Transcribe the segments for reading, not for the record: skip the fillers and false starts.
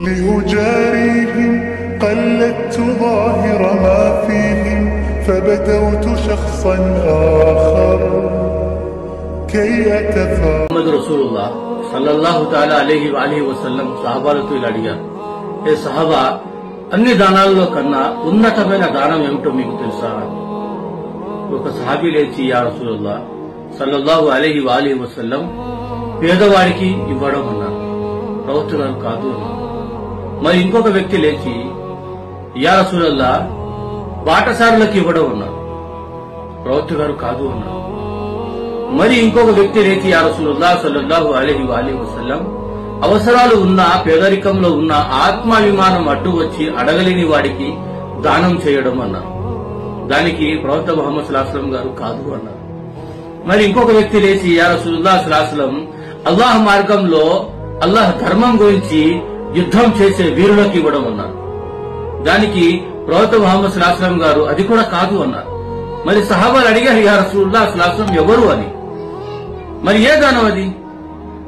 لأجاريهم قلدت ظاهر ما فيهم فبدوت شخصا آخر كي أتفاعل. محمد رسول الله సల్లల్లాహు తాలా అలైహి వఆలిహి వసల్లం సహాబాలతో ఇలా అడిగారు, ఏ సహాబా, అన్ని దానాల్లో కన్నా ఉన్నతమైన దానం ఏమిటో మీకు తెలుసా? ఒక సహాబీ లేచి, యా రసూలుల్లాహ్ సల్లల్లాహు అలైహి వఆలిహి వసల్లం, పేదవాడికి ఇవ్వడం అన్నారు. ప్రవక్త గారు కాదు అన్నారు. మరి ఇంకొక వ్యక్తి లేచి, యా రసూలుల్లాహ్ బాటసారులకు ఇవ్వడం అన్నారు. ప్రవక్త గారు కాదు అన్నారు. మరి ఇంకొక వ్యక్తి లేచి, యా రసూలుల్లాహ్ సల్లల్లాహు అలైహి వఆలిహి వసల్లం, అవసరాలు ఉన్న, పేదరికంలో ఉన్న, ఆత్మాభిమానం అడ్డు వచ్చి అడగలేని వాడికి దానం చేయడం అన్నారు. దానికి ప్రవక్త ముహమ్మద్ సల్లల్లాహు అలైహి వసల్లం గారు కాదు అన్నారు. మరి ఇంకొక వ్యక్తి లేచి, యా రసూలుల్లాహ్ సల్లల్లాహు అలైహి వసల్లం, అల్లాహ్ మార్గంలో, అల్లాహ్ ధర్మం గురించి యుద్ధం చేసే వీరులకు ఇవ్వడం అన్నారు. దానికి ప్రవక్త ముహమ్మద్ సల్లల్లాహు అలైహి వసల్లం గారు అది కూడా కాదు అన్నారు. మరి సహాబాలు అడిగారు, యా రసూలుల్లాహ్ సల్లల్లాహు అలైహి వసల్లం ఎవరు అని. మరి ఏ దానం అది?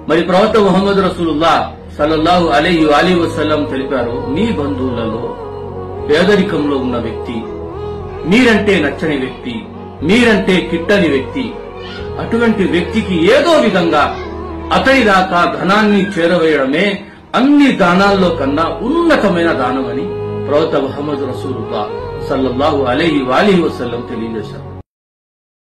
మరి ప్రవక్త ముహమ్మద్ రసూలుల్లాహ్ సల్లల్లాహు అలైహి వఆలిహి వసల్లం తెలిపారు, మీ బంధువులలో పేదరికంలో ఉన్న వ్యక్తి, మీరంటే నచ్చని వ్యక్తి, మీరంటే కిట్టని వ్యక్తి, అటువంటి వ్యక్తికి ఏదో విధంగా అతని దాకా ధనాన్ని చేరవేయడమే అన్ని దానాల్లో కన్నా ఉన్నతమైన దానమని ప్రవక్త ముహమ్మద్ రసూలుల్లాహ్ సల్లల్లాహు అలైహి వఆలిహి వసల్లం తెలియజేశారు.